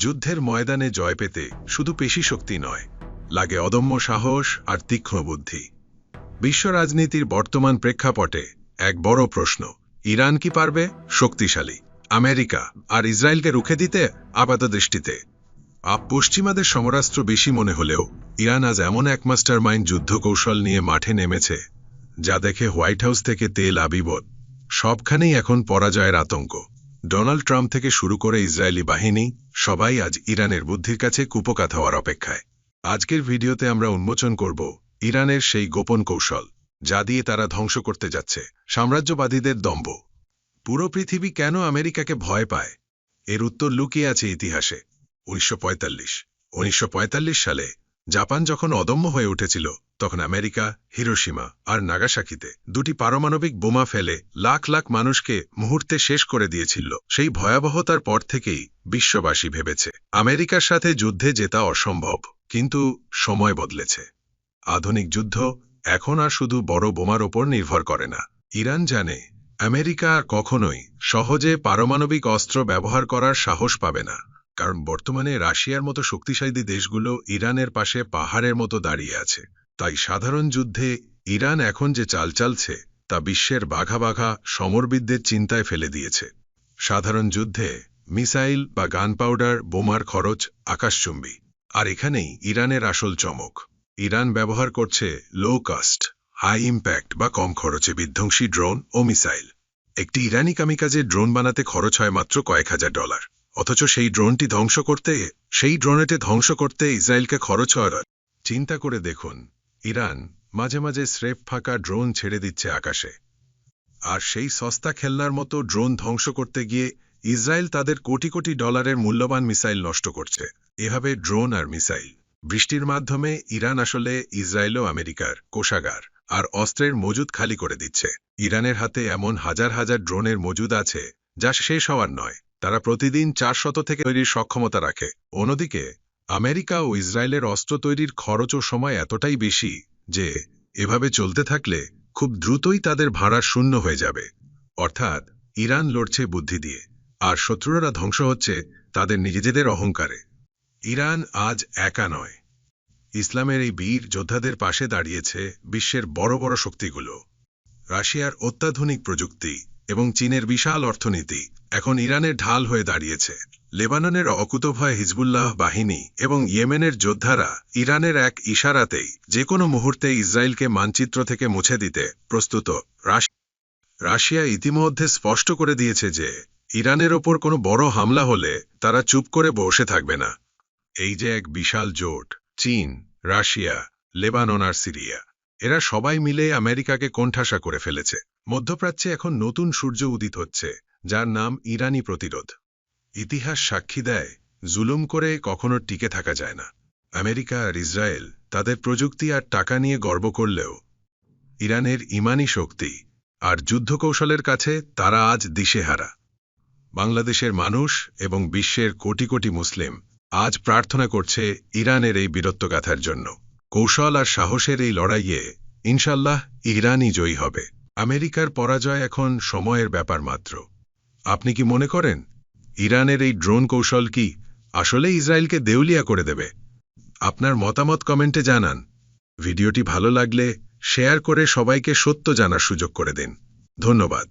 যুদ্ধের ময়দানে জয় পেতে শুধু পেশি শক্তি নয়, লাগে অদম্য সাহস আর তীক্ষ্ণ বুদ্ধি। বিশ্ব রাজনীতির বর্তমান প্রেক্ষাপটে এক বড় প্রশ্ন, ইরান কি পারবে শক্তিশালী আমেরিকা আর ইসরায়েলকে রুখে দিতে? আপাতদৃষ্টিতে পশ্চিমাদের সমরাস্ত্র বেশি মনে হলেও ইরান আজ এমন এক মাস্টার মাইন্ড যুদ্ধ কৌশল নিয়ে মাঠে নেমেছে, যা দেখে হোয়াইট হাউস থেকে তেল আবিবদ সবখানেই এখন পরাজয়ের আতঙ্ক। ডোনাল্ড ট্রাম্প থেকে শুরু করে ইসরায়েলি বাহিনী সবাই আজ ইরানের বুদ্ধির কাছে কুপোকাত হওয়ার অপেক্ষায়। আজকের ভিডিওতে আমরা উন্মোচন করব ইরানের সেই গোপন কৌশল, যা দিয়ে তারা ধ্বংস করতে যাচ্ছে সাম্রাজ্যবাদীদের দম্ভ। পুরো পৃথিবী কেন আমেরিকাকে ভয় পায়, এর উত্তর লুকিয়ে আছে ইতিহাসে। 1945 সালে জাপান যখন অদম্য হয়ে উঠেছিল, তখন আমেরিকা হিরোশিমা আর নাগাসাকিতে দুটি পারমাণবিক বোমা ফেলে লাখ লাখ মানুষকে মুহূর্তে শেষ করে দিয়েছিল। সেই ভয়াবহতার পর থেকেই বিশ্ববাসী ভেবেছে আমেরিকার সাথে যুদ্ধে জেতা অসম্ভব। কিন্তু সময় বদলেছে। আধুনিক যুদ্ধ এখন আর শুধু বড় বোমার ওপর নির্ভর করে না। ইরান জানে আমেরিকা আর কখনোই সহজে পারমাণবিক অস্ত্র ব্যবহার করার সাহস পাবে না, কারণ বর্তমানে রাশিয়ার মতো শক্তিশালী দেশগুলো ইরানের পাশে পাহাড়ের মতো দাঁড়িয়ে আছে। তাই সাধারণ যুদ্ধে ইরান এখন যে চাল চালছে তা বিশ্বের বাঘা বাঘা সমরবিদদের চিন্তায় ফেলে দিয়েছে। সাধারণ যুদ্ধে মিসাইল বা গান পাউডার বোমার খরচ আকাশচুম্বী, আর এখানেই ইরানের আসল চমক। ইরান ব্যবহার করছে লো কস্ট, হাই ইম্প্যাক্ট বা কম খরচে বিধ্বংসী ড্রোন ও মিসাইল। একটি ইরানি কামিকাজে ড্রোন বানাতে খরচ হয় মাত্র কয়েক $1000, অথচ সেই ড্রোনটি ধ্বংস করতে ইসরায়েলকে খরচ হয়। চিন্তা করে দেখুন, ইরান মাঝে মাঝে স্রেফ ফাঁকা ড্রোন ছেড়ে দিচ্ছে আকাশে, আর সেই সস্তা খেলনার মতো ড্রোন ধ্বংস করতে গিয়ে ইসরায়েল তাদের কোটি কোটি ডলারের মূল্যবান মিসাইল নষ্ট করছে। এভাবে ড্রোন আর মিসাইল বৃষ্টির মাধ্যমে ইরান আসলে ইসরায়েল ও আমেরিকার কোষাগার আর অস্ত্রের মজুদ খালি করে দিচ্ছে। ইরানের হাতে এমন হাজার হাজার ড্রোনের মজুদ আছে যা শেষ হওয়ার নয়। তারা প্রতিদিন 400 থেকে তৈরির সক্ষমতা রাখে। অন্যদিকে আমেরিকা ও ইসরায়েলের অস্ত্র তৈরির খরচ ও সময় এতটাই বেশি যে এভাবে চলতে থাকলে খুব দ্রুতই তাদের ভাড়া শূন্য হয়ে যাবে। অর্থাৎ ইরান লড়ছে বুদ্ধি দিয়ে, আর শত্রুরা ধ্বংস হচ্ছে তাদের নিজেদের অহংকারে। ইরান আজ একা নয়। ইসলামের এই বীর যোদ্ধাদের পাশে দাঁড়িয়েছে বিশ্বের বড় বড় শক্তিগুলো। রাশিয়ার অত্যাধুনিক প্রযুক্তি এবং চীনের বিশাল অর্থনীতি এখন ইরানের ঢাল হয়ে দাঁড়িয়েছে। লেবাননের অকুতভয় হিজবুল্লাহ বাহিনী এবং ইয়েমেনের যোদ্ধারা ইরানের এক ইশারাতেই যে কোনো মুহূর্তে ইসরায়েলকে মানচিত্র থেকে মুছে দিতে প্রস্তুত। রাশিয়া ইতিমধ্যে স্পষ্ট করে দিয়েছে যে ইরানের ওপর কোনো বড় হামলা হলে তারা চুপ করে বসে থাকবে না। এই যে এক বিশাল জোট, চীন, রাশিয়া, লেবানন আর সিরিয়া, এরা সবাই মিলে আমেরিকাকে কোণঠাসা করে ফেলেছে। মধ্যপ্রাচ্যে এখন নতুন সূর্য উদিত হচ্ছে, যার নাম ইরানি প্রতিরোধ। ইতিহাস সাক্ষী দেয়, জুলুম করে কখনো টিকে থাকা যায় না। আমেরিকা আর ইসরায়েল তাদের প্রযুক্তি আর টাকা নিয়ে গর্ব করলেও ইরানের ইমানি শক্তি আর যুদ্ধকৌশলের কাছে তারা আজ দিশেহারা। বাংলাদেশের মানুষ এবং বিশ্বের কোটি কোটি মুসলিম আজ প্রার্থনা করছে ইরানের এই বীরত্বগাথার জন্য। কৌশল আর সাহসের এই লড়াইয়ে ইনশাল্লাহ ইরানই জয়ী হবে। আমেরিকার পরাজয় এখন সময়ের ব্যাপার মাত্র। আপনি কি মনে করেন ইরানের এই ড্রোন কৌশল কি আসলে ইসরায়েলকে দেউলিয়া করে দেবে? আপনার মতামত কমেন্টে জানান। ভিডিওটি ভালো লাগলে শেয়ার করে সবাইকে সত্য জানার সুযোগ করে দিন। ধন্যবাদ।